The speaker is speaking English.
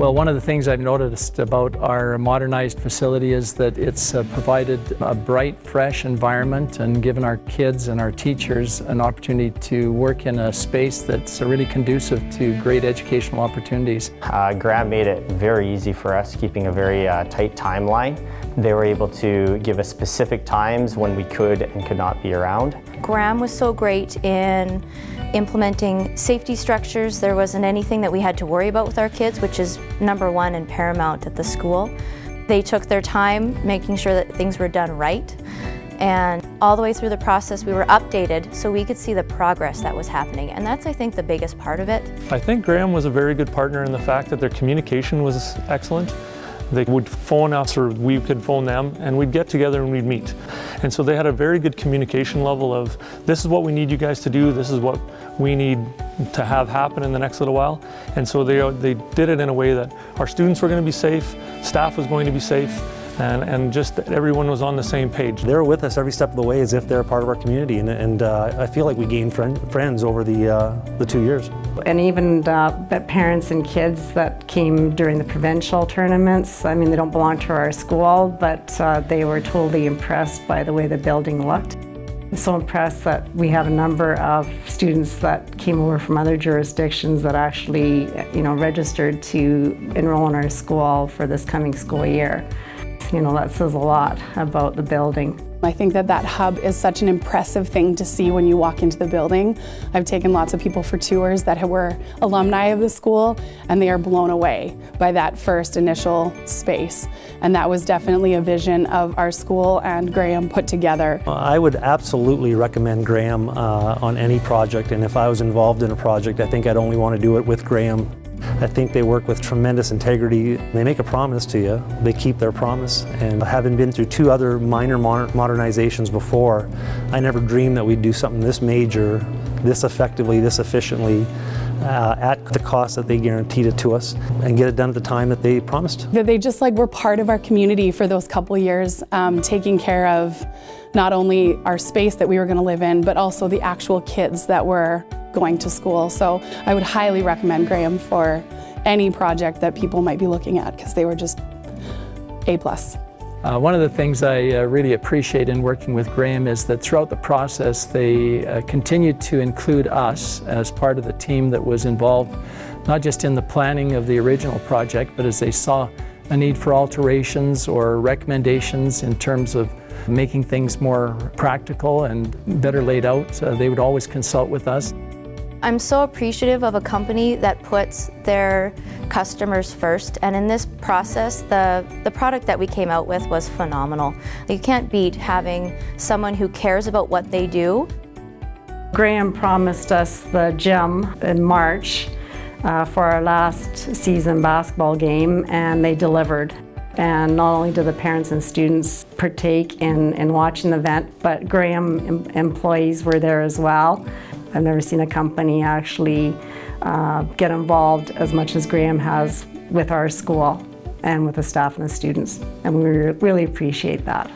Well, one of the things I've noticed about our modernized facility is that it's provided a bright, fresh environment and given our kids and our teachers an opportunity to work in a space that's really conducive to great educational opportunities. Graham made it very easy for us, keeping a very tight timeline. They were able to give us specific times when we could and could not be around. Graham was so great in implementing safety structures. There wasn't anything that we had to worry about with our kids, which is number one and paramount at the school. They took their time making sure that things were done right, and all the way through the process we were updated so we could see the progress that was happening, and that's, I think, the biggest part of it. I think Graham was a very good partner in the fact that their communication was excellent. They would phone us or we could phone them, and we'd get together and we'd meet. And so they had a very good communication level of, this is what we need you guys to do, this is what we need to have happen in the next little while. And so they did it in a way that our students were going to be safe, staff was going to be safe, and just that everyone was on the same page. They were with us every step of the way as if they're a part of our community, and I feel like we gained friends over the 2 years. And even the parents and kids that came during the provincial tournaments, I mean, they don't belong to our school, but they were totally impressed by the way the building looked. I'm so impressed that we have a number of students that came over from other jurisdictions that actually, registered to enroll in our school for this coming school year. That says a lot about the building. I think that hub is such an impressive thing to see when you walk into the building. I've taken lots of people for tours that were alumni of the school, and they are blown away by that first initial space. And that was definitely a vision of our school and Graham put together. I would absolutely recommend Graham on any project, and if I was involved in a project, I think I'd only want to do it with Graham. I think they work with tremendous integrity. They make a promise to you, they keep their promise. And having been through 2 other minor modernizations before, I never dreamed that we'd do something this major, this effectively, this efficiently, at the cost that they guaranteed it to us, and get it done at the time that they promised. They just were part of our community for those couple years, taking care of not only our space that we were going to live in, but also the actual kids that were going to school. So I would highly recommend Graham for any project that people might be looking at, because they were just A+. One of the things I really appreciate in working with Graham is that throughout the process they continued to include us as part of the team that was involved, not just in the planning of the original project, but as they saw a need for alterations or recommendations in terms of making things more practical and better laid out, they would always consult with us. I'm so appreciative of a company that puts their customers first, and in this process the product that we came out with was phenomenal. You can't beat having someone who cares about what they do. Graham promised us the gym in March for our last season basketball game, and they delivered. And not only did the parents and students partake in watching the event, but Graham employees were there as well. I've never seen a company actually get involved as much as Graham has with our school and with the staff and the students, and we really appreciate that.